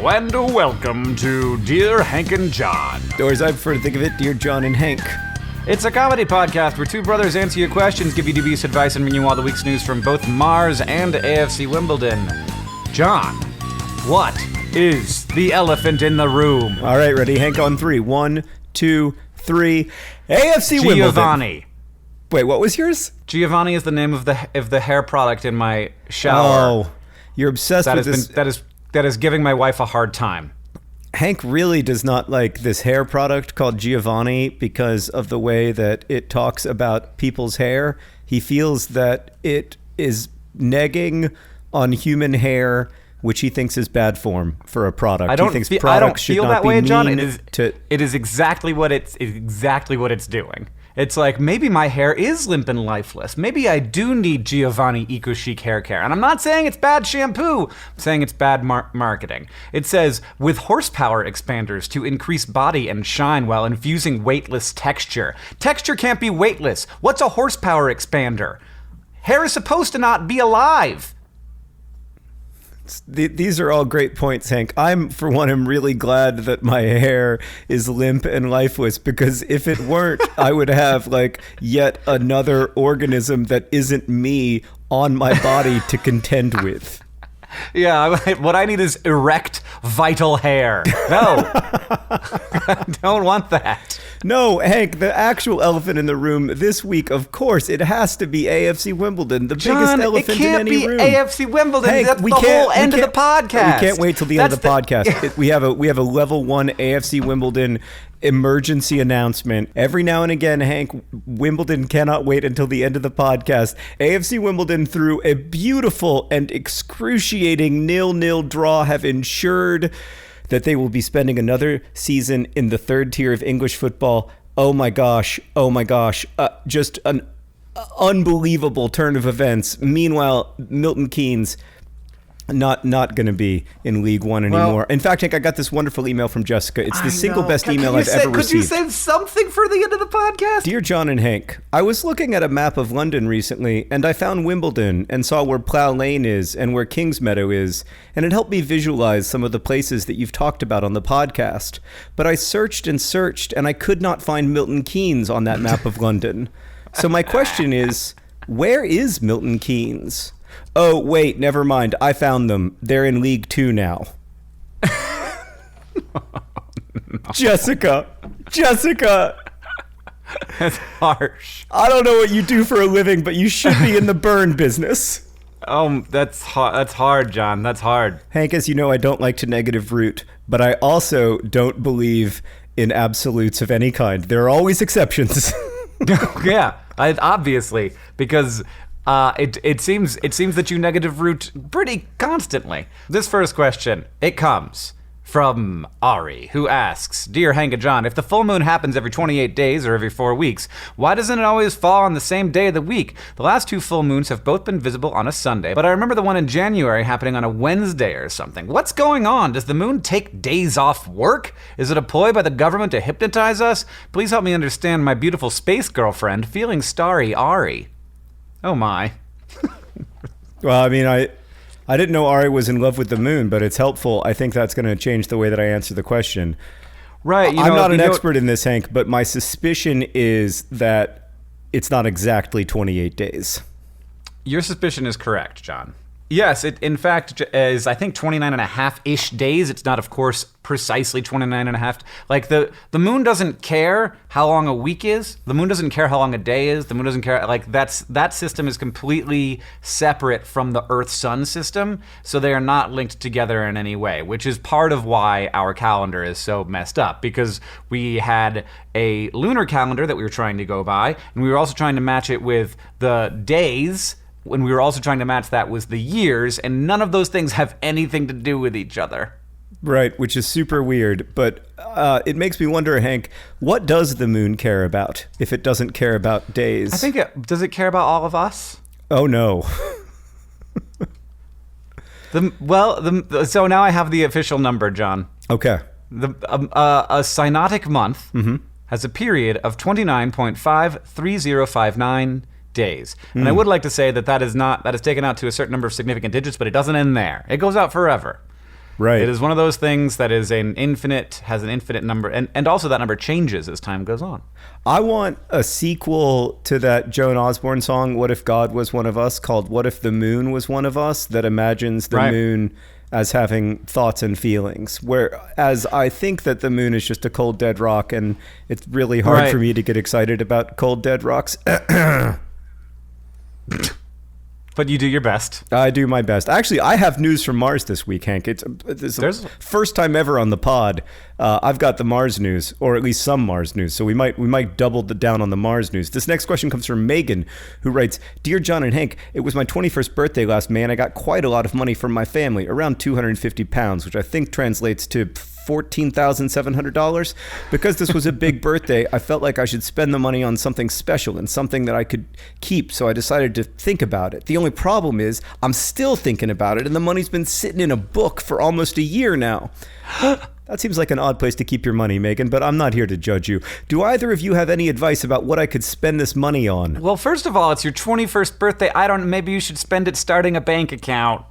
and welcome to Dear Hank and John. Or as I prefer to think of it, Dear John and Hank. It's a comedy podcast where two brothers answer your questions, give you dubious advice, and bring you all the week's news from both Mars and AFC Wimbledon. John, what is the elephant in the room? All right, ready? Hank on three. 1, 2, 3. AFC Wimbledon. Giovanni. Wait, what was yours? Giovanni is the name of the hair product in my shower. Oh, you're obsessed with this. That is giving my wife a hard time. Hank really does not like this hair product called Giovanni because of the way that it talks about people's hair. He feels that it is negging on human hair, which he thinks is bad form for a product. I don't feel that way, John. It is exactly what it's doing. It's like, maybe my hair is limp and lifeless. Maybe I do need Giovanni Eco Chic hair care. And I'm not saying it's bad shampoo. I'm saying it's bad marketing. It says, with horsepower expanders to increase body and shine while infusing weightless texture. Texture can't be weightless. What's a horsepower expander? Hair is supposed to not be alive. These are all great points, Hank. For one, am really glad that my hair is limp and lifeless, because if it weren't, I would have yet another organism that isn't me on my body to contend with. Yeah, what I need is erect, vital hair. No, I don't want that. No, Hank, the actual elephant in the room this week, of course, it has to be AFC Wimbledon, the biggest elephant in any room. It can't be AFC Wimbledon. Hank, that's the whole end of the podcast. We can't wait till the end of the podcast. We have a level 1 AFC Wimbledon emergency announcement. Every now and again, Hank, Wimbledon cannot wait until the end of the podcast. AFC Wimbledon, through a beautiful and excruciating 0-0 draw, have ensured that they will be spending another season in the third tier of English football. Oh my gosh. Just an unbelievable turn of events. Meanwhile, Milton Keynes not going to be in League One anymore. Well, in fact, Hank, I got this wonderful email from Jessica. It's the single best email I've ever received. Could you save something for the end of the podcast? Dear John and Hank, I was looking at a map of London recently, and I found Wimbledon and saw where Plough Lane is and where Kingsmeadow is, and it helped me visualize some of the places that you've talked about on the podcast. But I searched, and I could not find Milton Keynes on that map of London. So my question is, where is Milton Keynes? Oh, wait, never mind. I found them. They're in League 2 now. No. Jessica. That's harsh. I don't know what you do for a living, but you should be in the burn business. Oh, that's hard, John. That's hard. Hank, as you know, I don't like to negative root, but I also don't believe in absolutes of any kind. There are always exceptions. Yeah, obviously, because it seems that you negative root pretty constantly. This first question, it comes from Ari, who asks, Dear Hank and John, if the full moon happens every 28 days or every 4 weeks, why doesn't it always fall on the same day of the week? The last 2 full moons have both been visible on a Sunday, but I remember the one in January happening on a Wednesday or something. What's going on? Does the moon take days off work? Is it a ploy by the government to hypnotize us? Please help me understand my beautiful space girlfriend, feeling starry Ari. Oh my. Well, I mean, I didn't know Ari was in love with the moon, but it's helpful. I think that's going to change the way that I answer the question. Right. I'm not an expert in this, Hank, but my suspicion is that it's not exactly 28 days. Your suspicion is correct, John. Yes, it in fact is, I think, 29 and a half-ish days. It's not, of course, precisely 29 and a half. Like, the moon doesn't care how long a week is. The moon doesn't care how long a day is. The moon doesn't care. Like, that system is completely separate from the Earth-Sun system, so they are not linked together in any way, which is part of why our calendar is so messed up, because we had a lunar calendar that we were trying to go by, and we were also trying to match it with the days, when we were also trying to match that with the years, and none of those things have anything to do with each other. Right, which is super weird, but it makes me wonder, Hank, what does the moon care about if it doesn't care about days? I think does it care about all of us? Oh, no. So now I have the official number, John. Okay. A Synodic Month has a period of 29.53059 days. And I would like to say that is taken out to a certain number of significant digits, but it doesn't end there. It goes out forever. Right. It is one of those things that has an infinite number, and also that number changes as time goes on. I want a sequel to that Joan Osborne song, What If God Was One of Us, called What If the Moon Was One of Us, that imagines the moon as having thoughts and feelings. Whereas I think that the moon is just a cold, dead rock, and it's really hard for me to get excited about cold, dead rocks. But you do your best. I do my best. Actually, I have news from Mars this week, Hank. It's the first time ever on the pod. I've got the Mars news, or at least some Mars news. So we might double down on the Mars news. This next question comes from Megan, who writes, "Dear John and Hank, it was my 21st birthday last May, and I got quite a lot of money from my family, around 250 pounds, which I think translates to $14,700. Because this was a big birthday, I felt like I should spend the money on something special and something that I could keep, so I decided to think about it. The only problem is I'm still thinking about it, and the money's been sitting in a book for almost a year now." That seems like an odd place to keep your money, Megan, but I'm not here to judge you. Do either of you have any advice about what I could spend this money on? Well, first of all, it's your 21st birthday. Maybe you should spend it starting a bank account.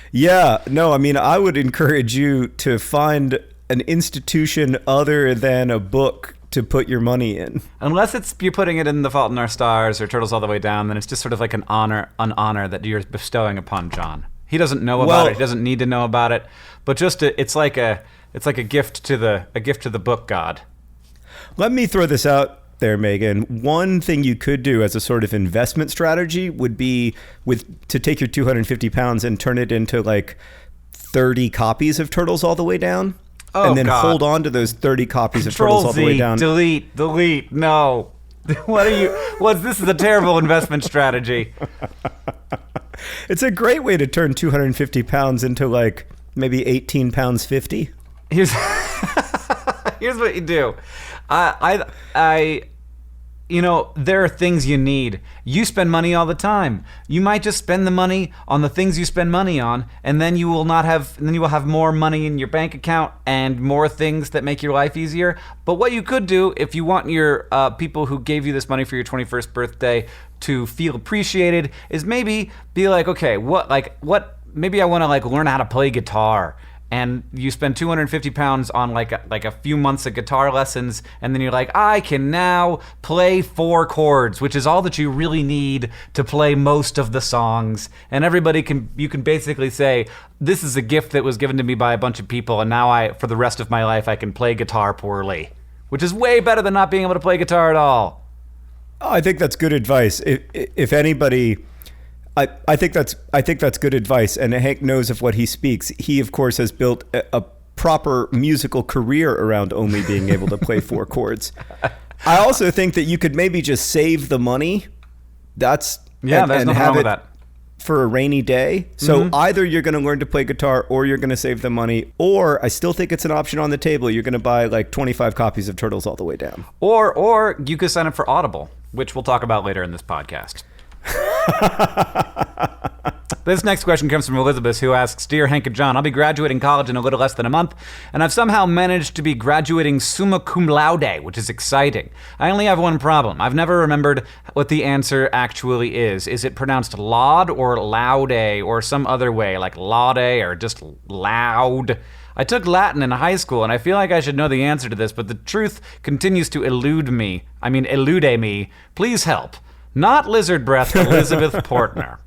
Yeah, no, I mean, I would encourage you to find an institution other than a book to put your money in. Unless you're putting it in The Fault in Our Stars or Turtles All the Way Down, then it's just sort of like an honor that you're bestowing upon John. He doesn't know about it. He doesn't need to know about it. But just it's like a gift to the book god. Let me throw this out there, Megan. One thing you could do as a sort of investment strategy would be to take your 250 pounds and turn it into like 30 copies of Turtles All the Way Down. Oh, and then God. hold on to those 30 copies of Turtles All the Way Down. Delete. No. This is a terrible investment strategy. It's a great way to turn 250 pounds into like maybe 18 pounds 50. Here's what you do. There are things you need. You spend money all the time. You might just spend the money on the things you spend money on, and then you will have more money in your bank account and more things that make your life easier. But what you could do, if you want your people who gave you this money for your 21st birthday to feel appreciated, is maybe be like, okay, maybe I want to learn how to play guitar. And you spend 250 pounds on like a few months of guitar lessons, and then you're like, I can now play 4 chords, which is all that you really need to play most of the songs. And you can basically say, this is a gift that was given to me by a bunch of people, and now for the rest of my life, I can play guitar poorly, which is way better than not being able to play guitar at all. I think that's good advice. If anybody... I think that's good advice, and Hank knows of what he speaks. He, of course, has built a proper musical career around only being able to play 4 chords. I also think that you could maybe just save the money. There's nothing wrong with that. For a rainy day. So either you're going to learn to play guitar, or you're going to save the money, or I still think it's an option on the table. You're going to buy like 25 copies of Turtles All the Way Down. Or you could sign up for Audible, which we'll talk about later in this podcast. This next question comes from Elizabeth, who asks, Dear Hank and John, I'll be graduating college in a little less than a month, and I've somehow managed to be graduating summa cum laude, which is exciting. I only have one problem. I've never remembered what the answer actually is. Is it pronounced laud or laude or some other way, like laude or just loud? I took Latin in high school, and I feel like I should know the answer to this, but the truth continues to elude me. Please help. Not Lizard Breath, Elizabeth Portner.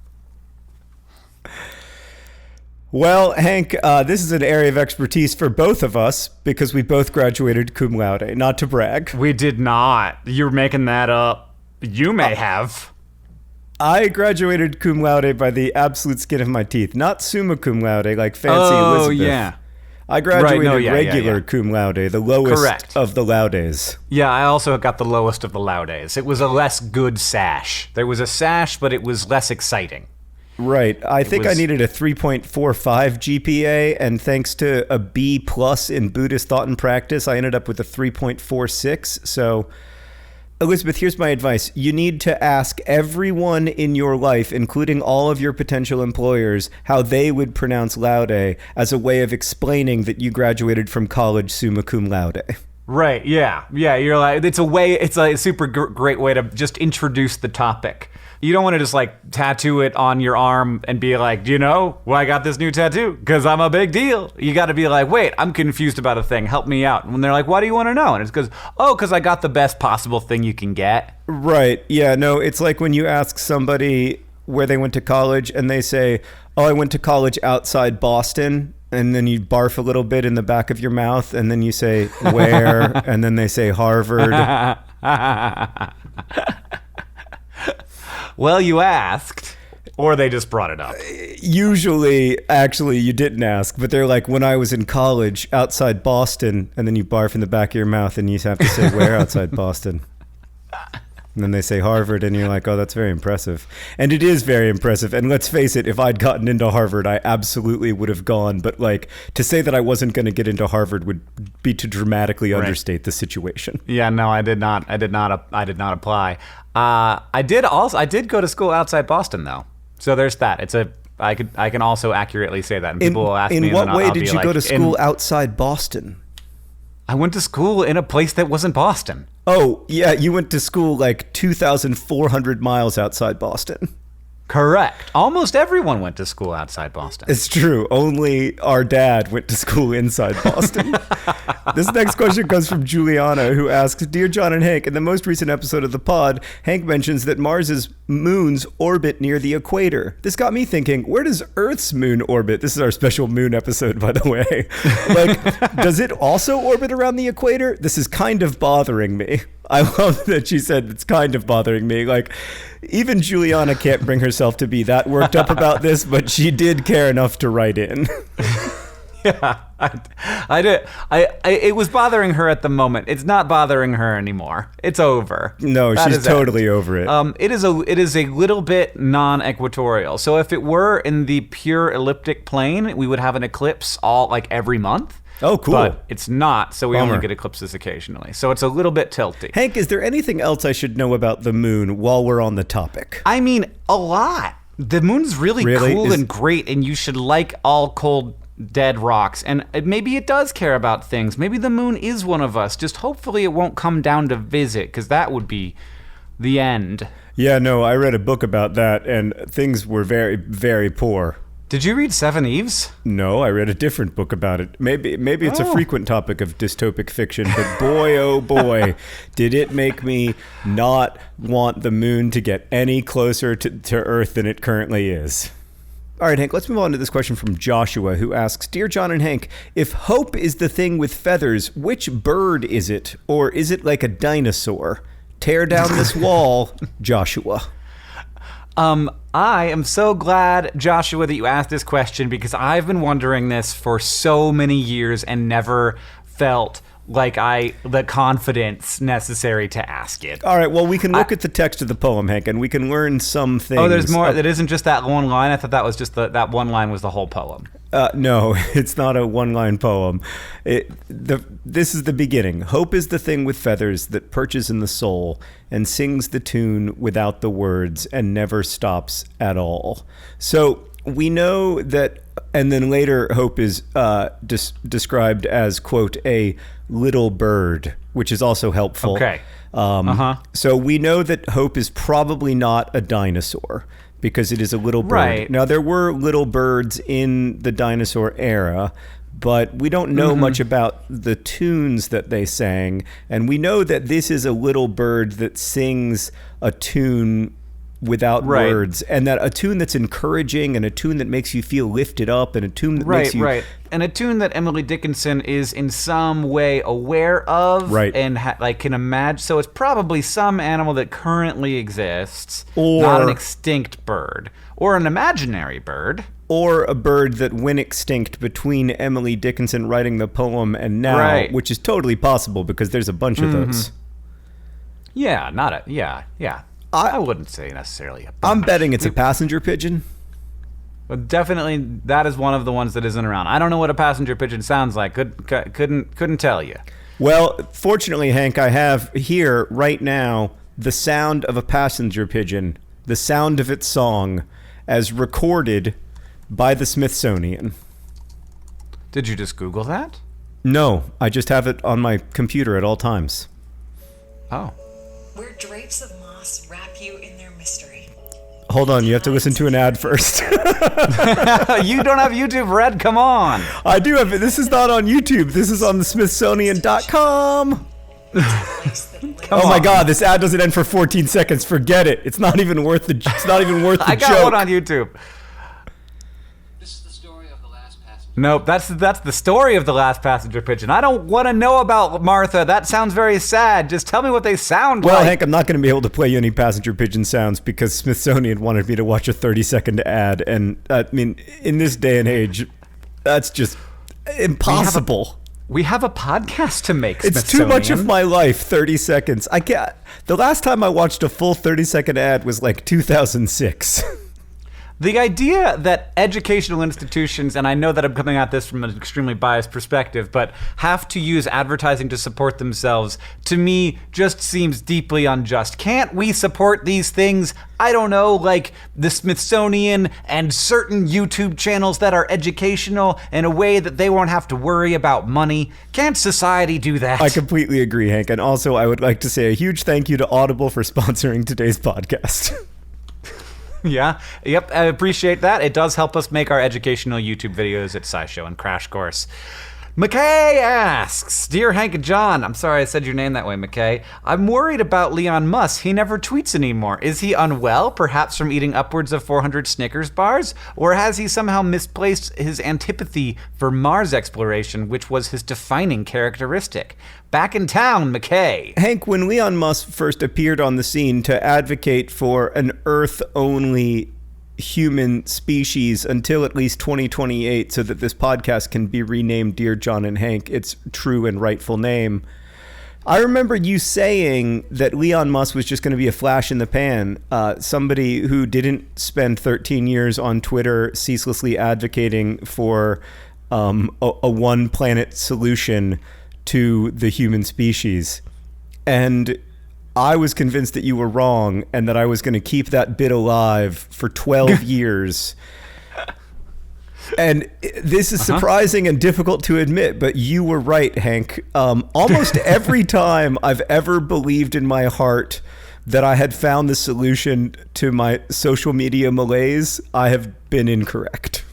Well, Hank, this is an area of expertise for both of us because we both graduated cum laude, not to brag. We did not. You're making that up. You may have. I graduated cum laude by the absolute skin of my teeth, not summa cum laude like fancy Elizabeth. Oh, yeah. I graduated regular cum laude, the lowest of the laudes. Yeah, I also got the lowest of the laudes. It was a less good sash. There was a sash, but it was less exciting. Right. I think I needed a 3.45 GPA, and thanks to a B+ in Buddhist thought and practice, I ended up with a 3.46. So, Elizabeth, here's my advice. You need to ask everyone in your life, including all of your potential employers, how they would pronounce laude as a way of explaining that you graduated from college summa cum laude. Right, yeah. You're like, it's a super great way to just introduce the topic. You don't want to just like tattoo it on your arm and be like, I got this new tattoo because I'm a big deal. You got to be like, wait, I'm confused about a thing. Help me out. And when they're like, why do you want to know? And it's because I got the best possible thing you can get. Right. Yeah, no, it's like when you ask somebody where they went to college and they say, oh, I went to college outside Boston. And then you barf a little bit in the back of your mouth. And then you say, where? And then they say Harvard. Well, you asked, or they just brought it up. Usually, actually, you didn't ask, but they're like, when I was in college outside Boston, and then you barf in the back of your mouth, and you have to say, where outside Boston? And then they say Harvard, and you're like, oh, that's very impressive. And it is very impressive. And let's face it, if I'd gotten into Harvard, I absolutely would have gone. But like, to say that I wasn't going to get into Harvard would be to dramatically understate the situation. Yeah, no, I did not apply. I did go to school outside Boston, though. So there's that. I can also accurately say that. And people will ask me. In what way did you go to school outside Boston? I went to school in a place that wasn't Boston. Oh, yeah, you went to school like 2,400 miles outside Boston. Correct. Almost everyone went to school outside Boston. It's true. Only our dad went to school inside Boston. This next question comes from Juliana, who asks, Dear John and Hank, in the most recent episode of the pod, Hank mentions that Mars's moons orbit near the equator. This got me thinking, where does Earth's moon orbit? This is our special moon episode, by the way. Like, does it also orbit around the equator? This is kind of bothering me. I love that she said it's kind of bothering me. Like, even Juliana can't bring herself to be that worked up about this, but she did care enough to write in. Yeah, I did. It was bothering her at the moment. It's not bothering her anymore. It's over. No, she's totally over it. It is a little bit non-equatorial. So if it were in the pure elliptic plane, we would have an eclipse every month. Oh, cool. But it's not, so we only get eclipses occasionally. So it's a little bit tilty. Hank, is there anything else I should know about the moon while we're on the topic? I mean, a lot. The moon's really cool and great, and you should like all cold, dead rocks. And maybe it does care about things. Maybe the moon is one of us. Just hopefully it won't come down to visit, because that would be the end. Yeah, no, I read a book about that, and things were very, very poor. Did you read Seven Eves? No, I read a different book about it. Maybe it's a frequent topic of dystopic fiction, but boy, oh boy, did it make me not want the moon to get any closer to Earth than it currently is. All right, Hank, let's move on to this question from Joshua, who asks, Dear John and Hank, if hope is the thing with feathers, which bird is it? Or is it like a dinosaur? Tear down this wall, Joshua. I am so glad, Joshua, that you asked this question, because I've been wondering this for so many years and never felt like the confidence necessary to ask it. All right, well, we can look at the text of the poem, Hank, and we can learn some things. Oh, there's more. That isn't just that one line. I thought that was just that one line was the whole poem. No, it's not a one-line poem. This is the beginning. Hope is the thing with feathers that perches in the soul and sings the tune without the words and never stops at all. So we know that, and then later hope is described as, quote, a little bird, which is also helpful. Okay. So we know that hope is probably not a dinosaur, because it is a little bird. Right. Now, there were little birds in the dinosaur era, but we don't know much about the tunes that they sang. And we know that this is a little bird that sings a tune without words, and that a tune that's encouraging, and a tune that makes you feel lifted up, and a tune that makes you... And a tune that Emily Dickinson is in some way aware of, and can imagine. So it's probably some animal that currently exists, or not an extinct bird, or an imaginary bird. Or a bird that went extinct between Emily Dickinson writing the poem and now, which is totally possible because there's a bunch of those. Yeah, yeah. I wouldn't say necessarily a bunch. I'm betting it's a passenger pigeon. But definitely that is one of the ones that isn't around. I don't know what a passenger pigeon sounds like. Couldn't tell you. Well, fortunately, Hank, I have here right now the sound of a passenger pigeon, the sound of its song, as recorded by the Smithsonian. Did you just Google that? No, I just have it on my computer at all times. Oh. Where drapes of moss wrap you in their mystery. Hold on, you have to listen to an ad first. You don't have YouTube Red? Come on. I do have it. This is not on YouTube. This is on the Smithsonian.com. Oh my God! This ad doesn't end for 14 seconds. Forget it. It's not even worth the. It's not even worth the I got joke. one on YouTube. This is the story of the last passenger. Nope, that's the story of the last passenger pigeon. I don't want to know about Martha. That sounds very sad. Just tell me what they sound Well, like. Hank, I'm not going to be able to play you any passenger pigeon sounds because Smithsonian wanted me to watch a 30-second ad, and I mean, in this day and age, that's just impossible. We have a podcast to make. It's too much of my life. 30 seconds. I can't. The last time I watched a full 30-second ad was like 2006. The idea that educational institutions, and I know that I'm coming at this from an extremely biased perspective, but have to use advertising to support themselves, to me, just seems deeply unjust. Can't we support these things? I don't know, like the Smithsonian and certain YouTube channels that are educational in a way that they won't have to worry about money. Can't society do that? I completely agree, Hank. And also, I would like to say a huge thank you to Audible for sponsoring today's podcast. Yeah. Yep. I appreciate that. It does help us make our educational YouTube videos at SciShow and Crash Course. McKay asks, Dear Hank and John, I'm sorry I said your name that way, McKay. I'm worried about Leon Musk. He never tweets anymore. Is he unwell, perhaps from eating upwards of 400 Snickers bars? Or has he somehow misplaced his antipathy for Mars exploration, which was his defining characteristic? Back in town, McKay. Hank, when Leon Musk first appeared on the scene to advocate for an Earth-only human species until at least 2028 so that this podcast can be renamed Dear John and Hank, its true and rightful name, I remember you saying that Leon Musk was just going to be a flash in the pan, somebody who didn't spend 13 years on Twitter ceaselessly advocating for a one-planet solution to the human species. And I was convinced that you were wrong and that I was going to keep that bit alive for 12 years. And this is surprising and difficult to admit, but you were right, Hank. Almost every time I've ever believed in my heart that I had found the solution to my social media malaise, I have been incorrect.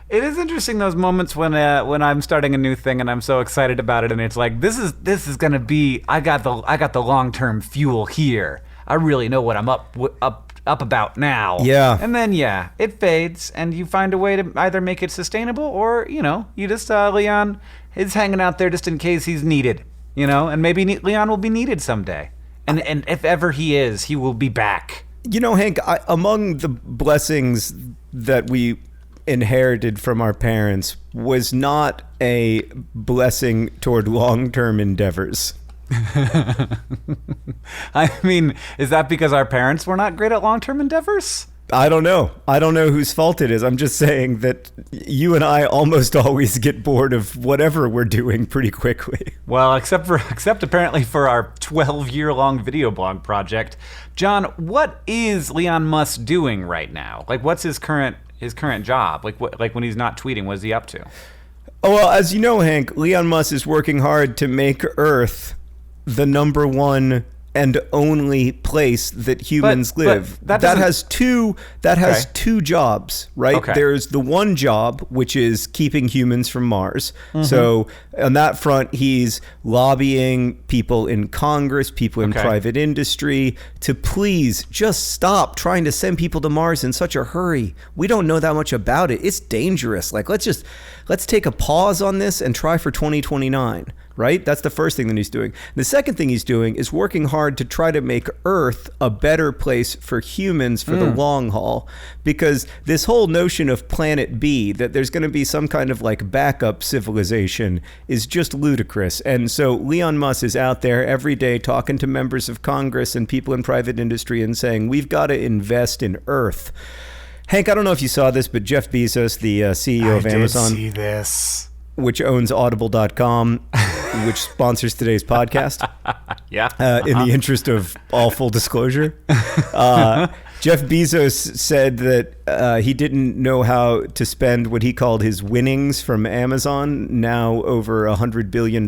It is interesting, those moments when I'm starting a new thing and I'm so excited about it, and it's like, this is gonna be, I got the long-term fuel here. I really know what I'm up about now. Yeah. And then it fades, and you find a way to either make it sustainable, or you just Leon is hanging out there just in case he's needed. And maybe Leon will be needed someday, and if ever he is, he will be back. Hank, among the blessings that we inherited from our parents was not a blessing toward long-term endeavors. I mean, is that because our parents were not great at long-term endeavors? I don't know. I don't know whose fault it is. I'm just saying that you and I almost always get bored of whatever we're doing pretty quickly. Well, except apparently for our 12-year-long video blog project. John, what is Leon Musk doing right now? Like, what's his current job? Like when he's not tweeting, what is he up to? Oh, well, as you know, Hank, Leon Musk is working hard to make Earth the number one and only place that humans live. But that has two jobs, right? Okay. There's the one job, which is keeping humans from Mars. Mm-hmm. So on that front, he's lobbying people in Congress, people in private industry to please just stop trying to send people to Mars in such a hurry. We don't know that much about it. It's dangerous. Like, let's take a pause on this and try for 2029. Right? That's the first thing that he's doing. The second thing he's doing is working hard to try to make Earth a better place for humans for the long haul. Because this whole notion of Planet B, that there's going to be some kind of like backup civilization, is just ludicrous. And so Leon Musk is out there every day talking to members of Congress and people in private industry and saying, we've got to invest in Earth. Hank, I don't know if you saw this, but Jeff Bezos, the CEO of Amazon, I did see this. Which owns Audible.com, which sponsors today's podcast. Yeah. In the interest of all full disclosure. Jeff Bezos said that he didn't know how to spend what he called his winnings from Amazon, now over $100 billion,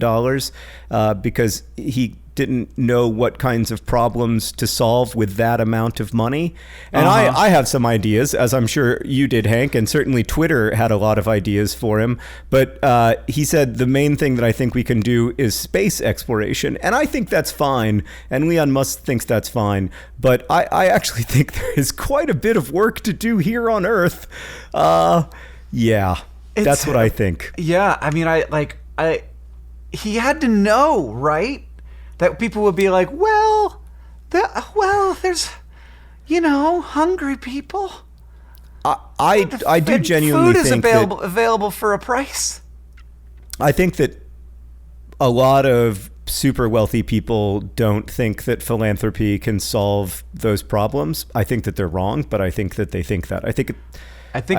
because he didn't know what kinds of problems to solve with that amount of money. And I have some ideas, as I'm sure you did, Hank, and certainly Twitter had a lot of ideas for him. But he said the main thing that I think we can do is space exploration. And I think that's fine. And Elon Musk thinks that's fine. But I actually think there is quite a bit of work to do here on Earth. Yeah, that's what I think. Yeah, I mean, he had to know, right? That people would be like, there's, hungry people. I do genuinely think think food is available for a price. I think that a lot of super wealthy people don't think that philanthropy can solve those problems. I think that they're wrong, but I think that they think that. I think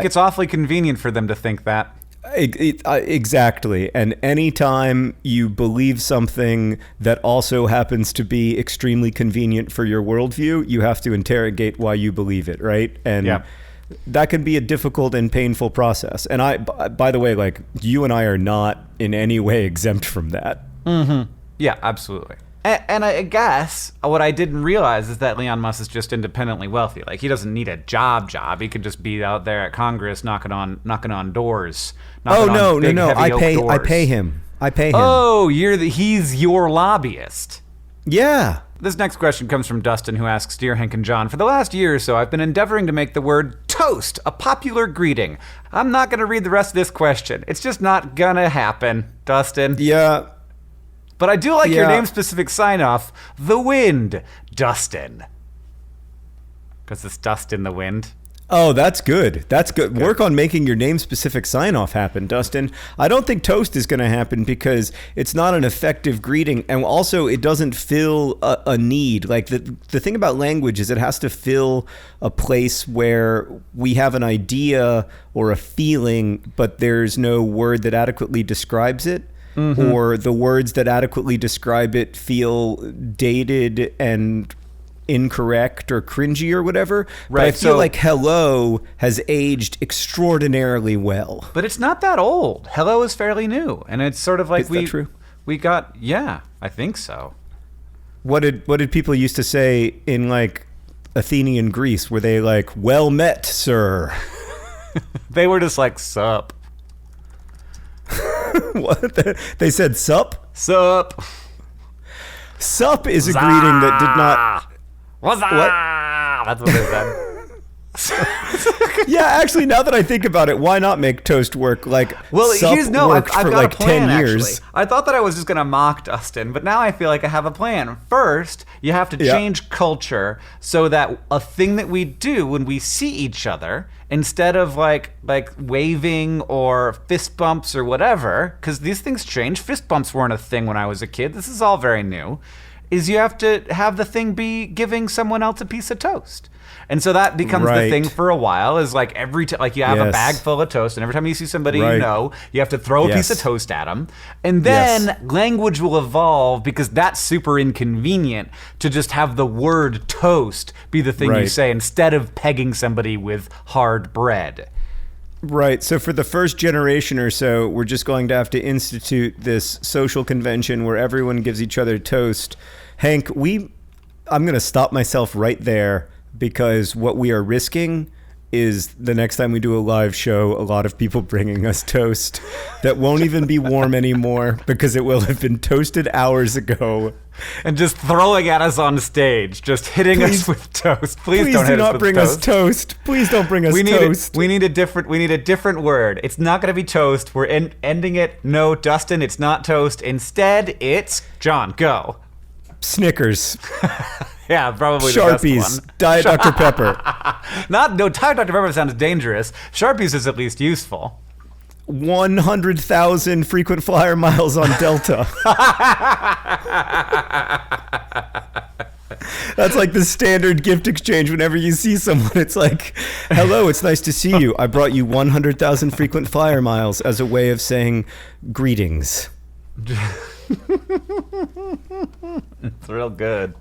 it's awfully convenient for them to think that. Exactly. And anytime you believe something that also happens to be extremely convenient for your worldview, you have to interrogate why you believe it, right? And that can be a difficult and painful process. And by the way, like, you and I are not in any way exempt from that. Mm-hmm. Yeah, absolutely. And I guess what I didn't realize is that Elon Musk is just independently wealthy. Like, he doesn't need a job. He could just be out there at Congress knocking on doors. No. I pay him. Oh, he's your lobbyist. Yeah. This next question comes from Dustin, who asks, Dear Hank and John, for the last year or so, I've been endeavoring to make the word toast a popular greeting. I'm not going to read the rest of this question. It's just not going to happen, Dustin. Yeah. But I do like your name-specific sign-off, the wind, Dustin. Because it's dust in the wind. Oh, that's good. That's good. Work on making your name-specific sign-off happen, Dustin. I don't think toast is going to happen because it's not an effective greeting, and also it doesn't fill a need. Like, the thing about language is it has to fill a place where we have an idea or a feeling, but there's no word that adequately describes it. Mm-hmm. Or the words that adequately describe it feel dated and incorrect or cringy or whatever. Right. But I feel like hello has aged extraordinarily well. But it's not that old. Hello is fairly new. And it's sort of like Is that true? I think so. What did people used to say in like Athenian Greece? Were they like, well met, sir? They were just like, sup. What? They said sup? Sup. Sup is a greeting that did not... What's that? That's what they said. Yeah, actually, now that I think about it, why not make toast work? Like, sup worked I've for got like a plan, 10 years. Actually. I thought that I was just going to mock Dustin, but now I feel like I have a plan. First, you have to change culture so that a thing that we do when we see each other, instead of like waving or fist bumps or whatever, because these things change. Fist bumps weren't a thing when I was a kid. This is all very new. Is you have to have the thing be giving someone else a piece of toast. And so that becomes the thing for a while, is like like you have a bag full of toast, and every time you see somebody you know, you have to throw a piece of toast at them. And then language will evolve, because that's super inconvenient to just have the word toast be the thing you say instead of pegging somebody with hard bread. Right. So for the first generation or so, we're just going to have to institute this social convention where everyone gives each other toast. Hank, I'm going to stop myself right there, because what we are risking is the next time we do a live show, a lot of people bringing us toast that won't even be warm anymore, because it will have been toasted hours ago. And just throwing at us on stage, just hitting us with toast. Please don't do hit us not with bring toast. us toast. Please don't bring us toast. We need a different word. It's not going to be toast. We're ending it. No, Dustin, it's not toast. Instead, it's John. Go. Snickers. Yeah, probably Sharpies, the best one. Diet Dr. Pepper. Diet Dr. Pepper sounds dangerous. Sharpies is at least useful. 100,000 frequent flyer miles on Delta. That's like the standard gift exchange whenever you see someone. It's like, hello, it's nice to see you. I brought you 100,000 frequent flyer miles as a way of saying greetings. It's real good.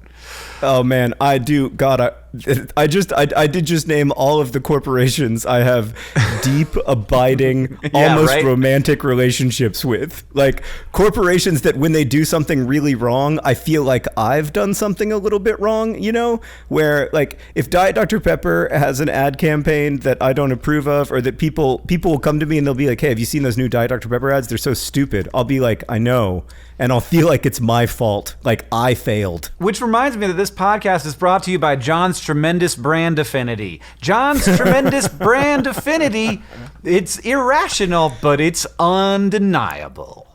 Oh man, I do. God, I did just name all of the corporations I have deep, abiding, Yeah, almost right? romantic relationships with. Like corporations that when they do something really wrong, I feel like I've done something a little bit wrong. You know, where like if Diet Dr. Pepper has an ad campaign that I don't approve of, or that people will come to me and they'll be like, "Hey, have you seen those new Diet Dr. Pepper ads? They're so stupid." I'll be like, "I know." And I'll feel like it's my fault, like I failed. Which reminds me that this podcast is brought to you by John's Tremendous Brand Affinity. John's Tremendous Brand Affinity, it's irrational, but it's undeniable.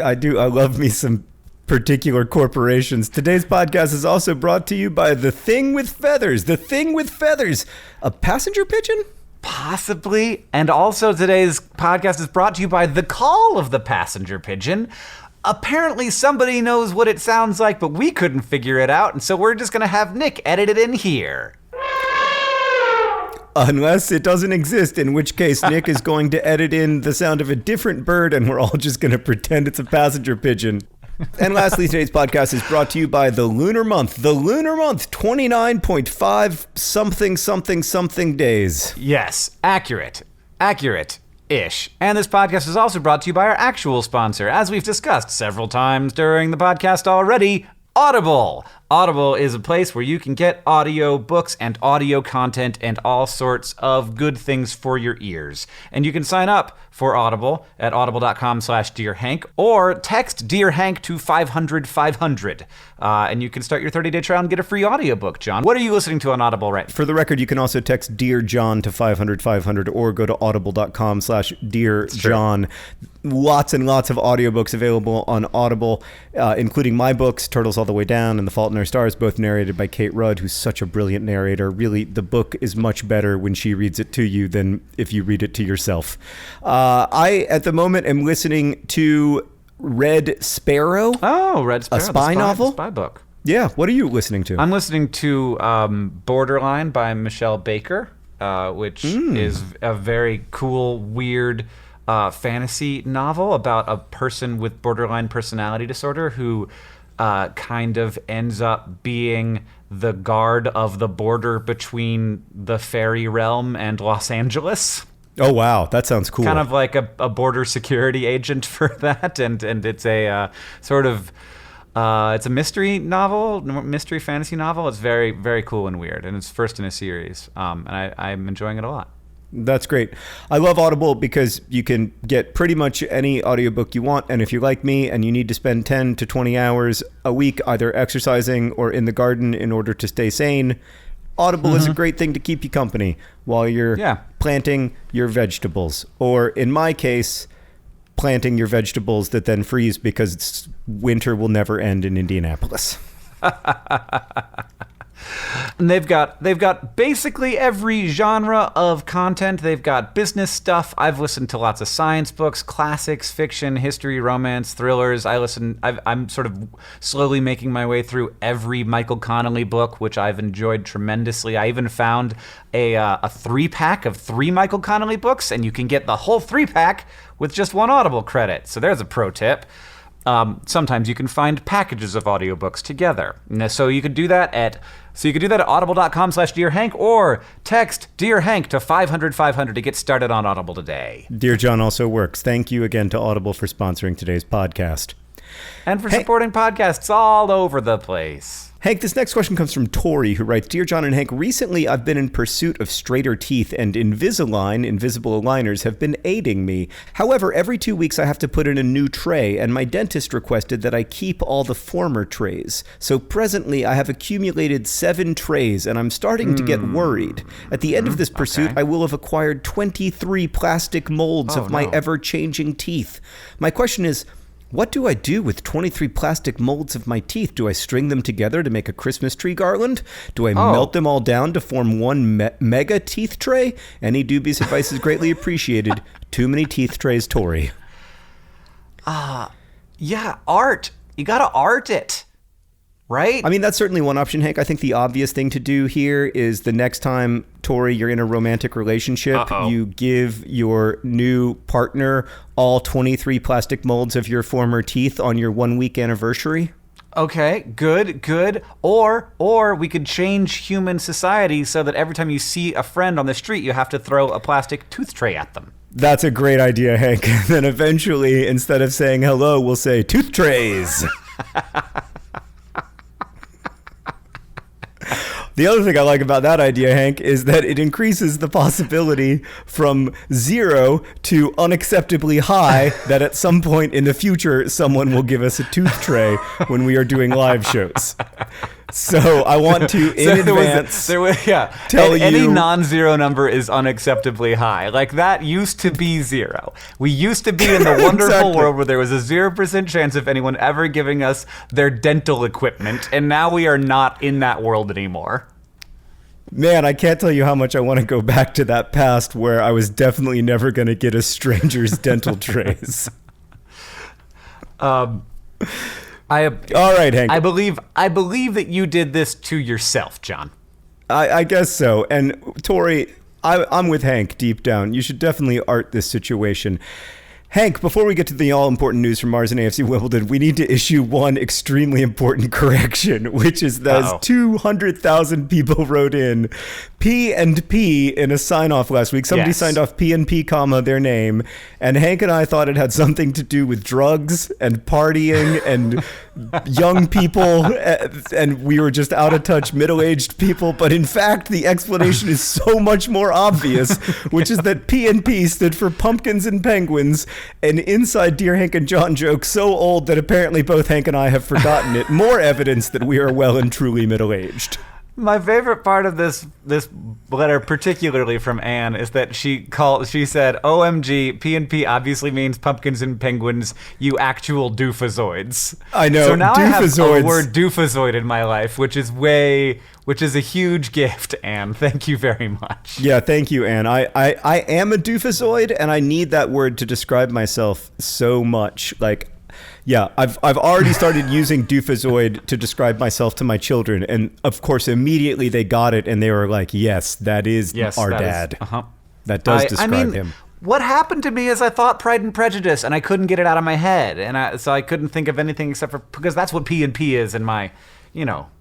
I love me some particular corporations. Today's podcast is also brought to you by The Thing with Feathers. The Thing with Feathers, a passenger pigeon? Possibly. And also today's podcast is brought to you by The Call of the Passenger Pigeon. Apparently somebody knows what it sounds like, but we couldn't figure it out, and so we're just going to have Nick edit it in here. Unless it doesn't exist, in which case Nick is going to edit in the sound of a different bird, and we're all just going to pretend it's a passenger pigeon. And lastly, today's podcast is brought to you by the Lunar Month. The Lunar Month, 29.5 something days. Yes, accurate-ish. And this podcast is also brought to you by our actual sponsor, as we've discussed several times during the podcast already, Audible. Audible is a place where you can get audio books and audio content and all sorts of good things for your ears. And you can sign up for Audible at audible.com/Dear Hank or text Dear Hank to 500-500. And you can start your 30-day trial and get a free audiobook, John. What are you listening to on Audible right now? For the record, you can also text Dear John to 500-500 or go to audible.com/Dear John. Lots and lots of audiobooks available on Audible, including my books, Turtles All the Way Down and The Fault in Our Stars, both narrated by Kate Rudd, who's such a brilliant narrator. Really, the book is much better when she reads it to you than if you read it to yourself. I, at the moment, am listening to Red Sparrow. Oh, Red Sparrow. A spy novel? Spy book. Yeah, what are you listening to? I'm listening to Borderline by Michelle Baker, which is a very cool, weird fantasy novel about a person with borderline personality disorder who kind of ends up being the guard of the border between the fairy realm and Los Angeles. Oh, wow. That sounds cool. Kind of like a border security agent for that. And it's a sort of, it's a mystery novel, mystery fantasy novel. It's very, very cool and weird. And it's first in a series. And I'm enjoying it a lot. That's great. I love Audible because you can get pretty much any audiobook you want. And if you're like me and you need to spend 10 to 20 hours a week either exercising or in the garden in order to stay sane, Audible is a great thing to keep you company while you're planting your vegetables. Or in my case, planting your vegetables that then freeze because winter will never end in Indianapolis. And they've got basically every genre of content. They've got business stuff. I've listened to lots of science books, classics, fiction, history, romance, thrillers. I'm sort of slowly making my way through every Michael Connelly book, which I've enjoyed tremendously. I even found a 3-pack of 3 Michael Connelly books, and you can get the whole 3-pack with just one Audible credit. So there's a pro tip. Sometimes you can find packages of audiobooks together. So you could do that at audible.com/Dear Hank or text Dear Hank to 500-500 to get started on Audible today. Dear John also works. Thank you again to Audible for sponsoring today's podcast. And for supporting podcasts all over the place. Hank, this next question comes from Tori, who writes, Dear John and Hank, recently I've been in pursuit of straighter teeth, and Invisalign, invisible aligners, have been aiding me. However, every 2 weeks I have to put in a new tray, and my dentist requested that I keep all the former trays. So presently I have accumulated 7 trays, and I'm starting to get worried. At the end of this pursuit, I will have acquired 23 plastic molds of my ever-changing teeth. My question is, what do I do with 23 plastic molds of my teeth? Do I string them together to make a Christmas tree garland? Do I melt them all down to form one mega teeth tray? Any dubious advice is greatly appreciated. Too many teeth trays, Tori. Yeah, art. You gotta art it. Right? I mean, that's certainly one option, Hank. I think the obvious thing to do here is the next time, Tori, you're in a romantic relationship, you give your new partner all 23 plastic molds of your former teeth on your 1-week anniversary. Okay, good. Or we could change human society so that every time you see a friend on the street, you have to throw a plastic tooth tray at them. That's a great idea, Hank. Then eventually, instead of saying hello, we'll say tooth trays. The other thing I like about that idea, Hank, is that it increases the possibility from 0 to unacceptably high that at some point in the future, someone will give us a tooth tray when we are doing live shows. So I want to, in advance, tell you... Any non-zero number is unacceptably high. Like, that used to be 0. We used to be in the wonderful Exactly. world where there was a 0% chance of anyone ever giving us their dental equipment, and now we are not in that world anymore. Man, I can't tell you how much I want to go back to that past where I was definitely never going to get a stranger's dental trays. All right, Hank. I believe that you did this to yourself, John. I guess so. And Tori, I'm with Hank deep down. You should definitely art this situation. Hank, before we get to the all-important news from Mars and AFC Wimbledon, we need to issue one extremely important correction, which is that as 200,000 people wrote in P&P in a sign-off last week. Somebody signed off P&P, comma, their name, and Hank and I thought it had something to do with drugs and partying and young people, and we were just out-of-touch middle-aged people. But in fact, the explanation is so much more obvious, which is that P&P stood for Pumpkins and Penguins, an inside Dear Hank and John joke so old that apparently both Hank and I have forgotten it. More evidence that we are well and truly middle-aged. My favorite part of this letter, particularly from Anne, is that she said, "OMG, P&P obviously means pumpkins and penguins, you actual doofazoids." I know. So now I have doofazoids. a word doofazoid in my life, which is a huge gift, Anne. Thank you very much. Yeah, thank you, Anne. I am a doofazoid, and I need that word to describe myself so much. Like, yeah, I've already started using doofazoid to describe myself to my children, and of course, immediately they got it, and they were like, "Yes, that is our dad." That does describe him. What happened to me is I thought Pride and Prejudice, and I couldn't get it out of my head, and so I couldn't think of anything because that's what P&P is in my,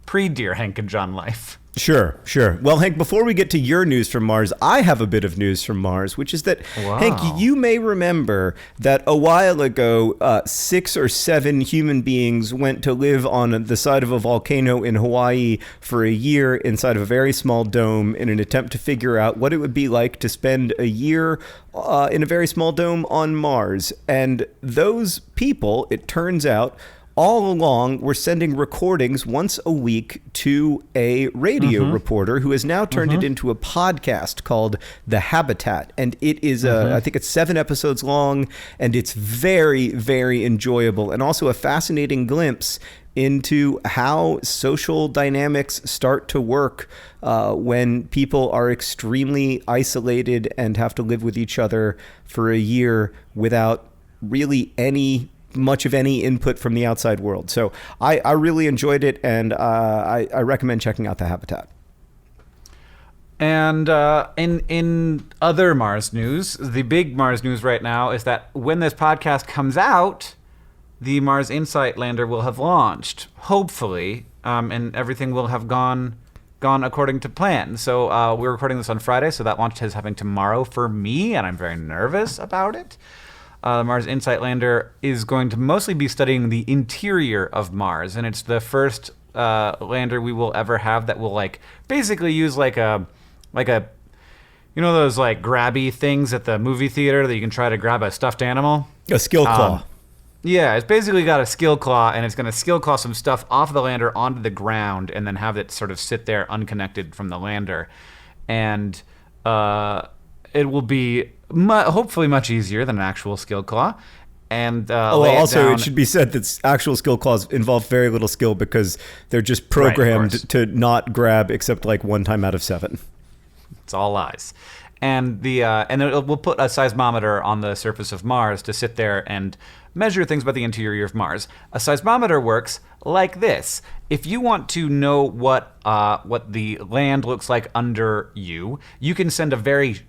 pre-Dear Hank and John life. Sure. Well, Hank, before we get to your news from Mars, I have a bit of news from Mars, which is that, Hank, you may remember that a while ago, 6 or 7 human beings went to live on the side of a volcano in Hawaii for a year inside of a very small dome in an attempt to figure out what it would be like to spend a year in a very small dome on Mars. And those people, it turns out, all along, we're sending recordings once a week to a radio reporter who has now turned it into a podcast called The Habitat. And it is, I think it's 7 episodes long, and it's very, very enjoyable, and also a fascinating glimpse into how social dynamics start to work when people are extremely isolated and have to live with each other for a year without really much of any input from the outside world. So I really enjoyed it, and I recommend checking out The Habitat. And in other Mars news, the big Mars news right now is that when this podcast comes out, the Mars Insight lander will have launched, hopefully, and everything will have gone according to plan. So we're recording this on Friday, so that launch is happening tomorrow for me, and I'm very nervous about it. The Mars Insight lander is going to mostly be studying the interior of Mars, and it's the first lander we will ever have that will basically use those grabby things at the movie theater that you can try to grab a stuffed animal. A skill claw. Yeah, it's basically got a skill claw, and it's going to skill claw some stuff off the lander onto the ground, and then have it sort of sit there unconnected from the lander, and it will be hopefully much easier than an actual skill claw. And it should be said that actual skill claws involve very little skill because they're just programmed to not grab except one time out of 7. It's all lies. And we'll put a seismometer on the surface of Mars to sit there and measure things about the interior of Mars. A seismometer works like this. If you want to know what the land looks like under you, you can send a very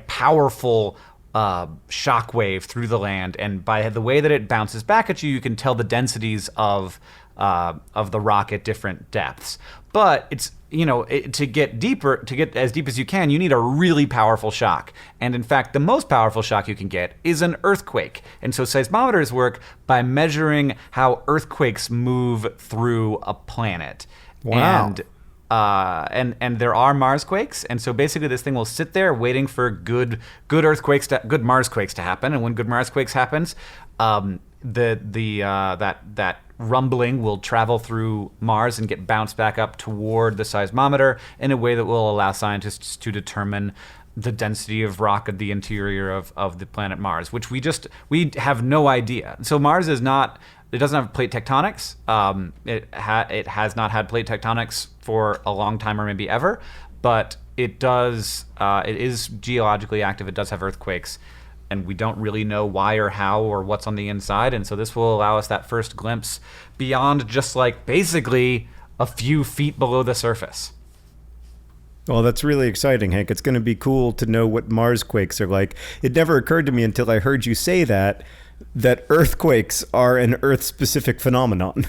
powerful shockwave through the land, and by the way that it bounces back at you, you can tell the densities of rock at different depths. But it's, to get as deep as you can, you need a really powerful shock. And in fact, the most powerful shock you can get is an earthquake. And so seismometers work by measuring how earthquakes move through a planet. Wow. And there are Marsquakes, and so basically this thing will sit there waiting for good Marsquakes to happen. And when good Marsquakes happens, that rumbling will travel through Mars and get bounced back up toward the seismometer in a way that will allow scientists to determine the density of rock of the interior of the planet Mars, which we have no idea. So Mars it doesn't have plate tectonics. It has not had plate tectonics for a long time or maybe ever, but it does. It is geologically active. It does have earthquakes, and we don't really know why or how or what's on the inside. And so this will allow us that first glimpse beyond just like basically a few feet below the surface. Well, that's really exciting, Hank. It's going to be cool to know what Marsquakes are like. It never occurred to me until I heard you say that earthquakes are an Earth-specific phenomenon.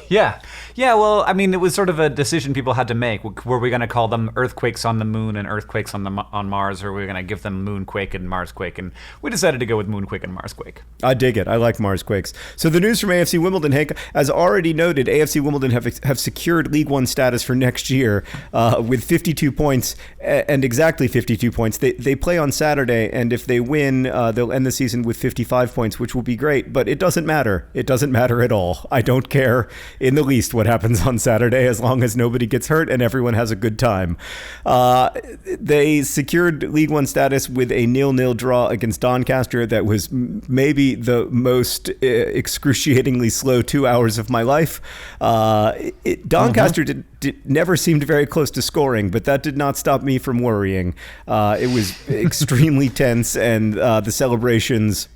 Yeah, well, I mean, it was sort of a decision people had to make. Were we going to call them earthquakes on the moon and earthquakes on Mars, or were we going to give them moonquake and Marsquake? And we decided to go with moonquake and Marsquake. I dig it. I like Marsquakes. So the news from AFC Wimbledon, Hank, as already noted, AFC Wimbledon have secured League One status for next year with 52 points and exactly 52 points. They play on Saturday, and if they win, they'll end the season with 55 points, which will be great. But it doesn't matter. It doesn't matter at all. I don't care in the least what happens on Saturday, as long as nobody gets hurt and everyone has a good time. They secured League One status with a 0-0 draw against Doncaster that was maybe the most excruciatingly slow 2 hours of my life. Doncaster never seemed very close to scoring, but that did not stop me from worrying. It was extremely tense, and the celebrations...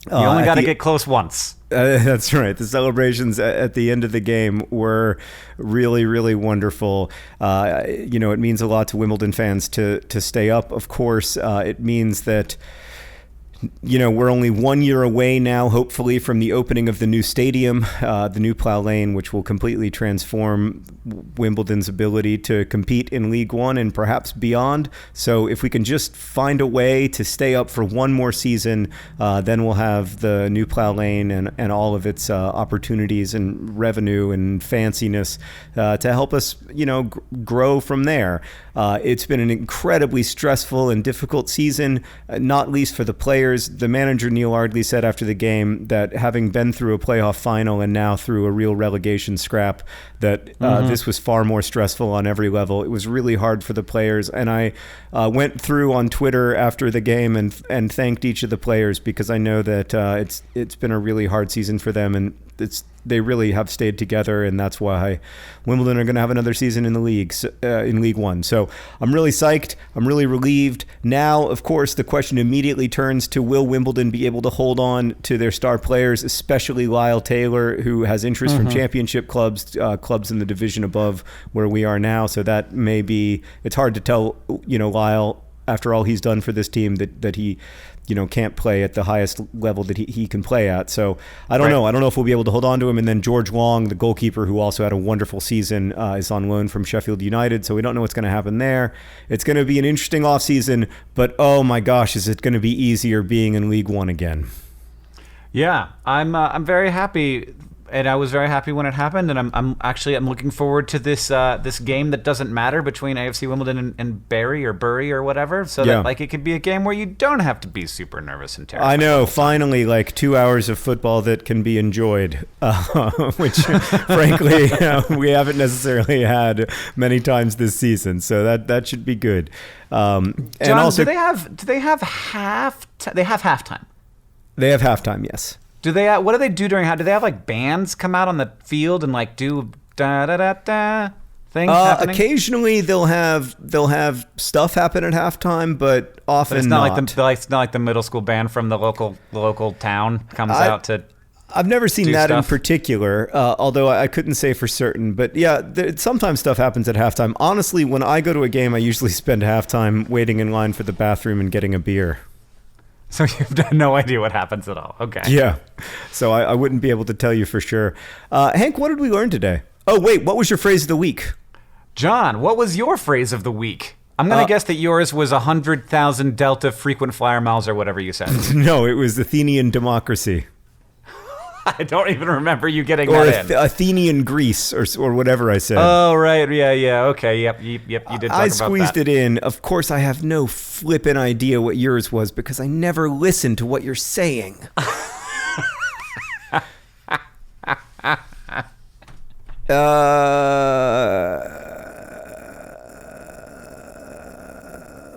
You only got to get close once. That's right. The celebrations at the end of the game were really, really wonderful. It means a lot to Wimbledon fans to stay up. Of course, it means that we're only 1 year away now, hopefully, from the opening of the new stadium, the new Plough Lane, which will completely transform Wimbledon's ability to compete in League One and perhaps beyond. So if we can just find a way to stay up for one more season, then we'll have the new Plough Lane and all of its opportunities and revenue and fanciness to help us, grow from there. It's been an incredibly stressful and difficult season, not least for the players. The manager, Neil Ardley, said after the game that having been through a playoff final and now through a real relegation scrap, that this was far more stressful on every level. It was really hard for the players. And I went through on Twitter after the game and thanked each of the players, because I know that it's been a really hard season for them, and they really have stayed together, and that's why Wimbledon are going to have another season in the league, in League One. So I'm really psyched. I'm really relieved. Now, of course, the question immediately turns to, will Wimbledon be able to hold on to their star players, especially Lyle Taylor, who has interest from championship clubs in the division above where we are now. So that may be, it's hard to tell, Lyle, after all he's done for this team, that he can't play at the highest level that he can play at. So I don't know. I don't know if we'll be able to hold on to him. And then George Long, the goalkeeper, who also had a wonderful season, is on loan from Sheffield United. So we don't know what's going to happen there. It's going to be an interesting offseason, but oh my gosh, is it going to be easier being in League One again? Yeah, I'm very happy. And I was very happy when it happened, and I'm looking forward to this game that doesn't matter between AFC Wimbledon and Bury or whatever, so that it could be a game where you don't have to be super nervous and terrified. I know, finally, 2 hours of football that can be enjoyed, which frankly we haven't necessarily had many times this season, so that should be good. John, and also, do they have halftime? They have halftime, yes. What do they do during? Do they have bands come out on the field and do da da da da things happening? Occasionally they'll have stuff happen at halftime, but often it's not. It's not like the middle school band from the local town comes out to. I've never seen that stuff. In particular, although I couldn't say for certain. But yeah, sometimes stuff happens at halftime. Honestly, when I go to a game, I usually spend halftime waiting in line for the bathroom and getting a beer. So you've no idea what happens at all. Okay. Yeah. So I wouldn't be able to tell you for sure. Hank, what did we learn today? Oh, wait, what was your phrase of the week? John, what was your phrase of the week? I'm going to guess that yours was 100,000 Delta frequent flyer miles or whatever you said. No, it was Athenian democracy. I don't even remember you getting Or that in. Athenian Greece or whatever I said. Oh, right. Yeah. Okay. Yep. You did talk about that. I squeezed it in. Of course, I have no flippin' idea what yours was because I never listen to what you're saying.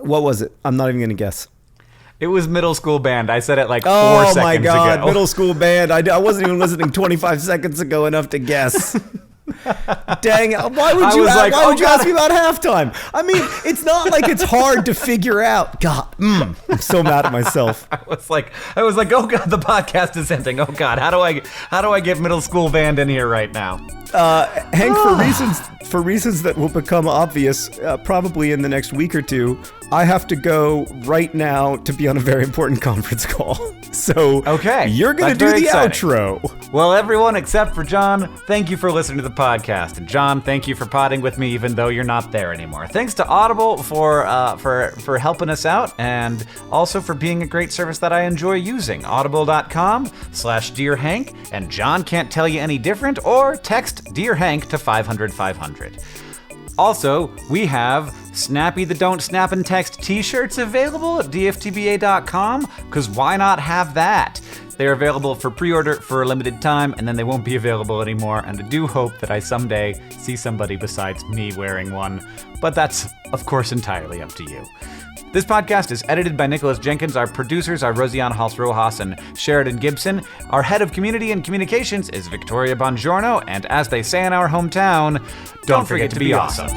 What was it? I'm not even going to guess. It was middle school band. I said it like 4 Oh seconds my God, ago. middle school band. I wasn't even listening 25 seconds ago enough to guess. Dang, why would you ask me about halftime? I mean, it's not like it's hard to figure out. God, I'm so mad at myself. I was like, oh God, the podcast is ending. Oh God, how do I get middle school band in here right now? Hank, for reasons that will become obvious probably in the next week or two, I have to go right now to be on a very important conference call. So okay, you're going to do the outro. Well, everyone except for John, thank you for listening to the podcast. And John, thank you for potting with me even though you're not there anymore. Thanks to Audible for helping us out and also for being a great service that I enjoy using. Audible.com/Dear Hank, and John can't tell you any different, or text Dear Hank to 500-500. Also, we have Snappy the Don't Snap and Text t-shirts available at dftba.com, because why not have that? They're available for pre-order for a limited time, and then they won't be available anymore, and I do hope that I someday see somebody besides me wearing one, but that's, of course, entirely up to you. This podcast is edited by Nicholas Jenkins. Our producers are Rosianne Hals-Rojas and Sheridan Gibson. Our head of community and communications is Victoria Bongiorno, and as they say in our hometown, don't forget to be awesome.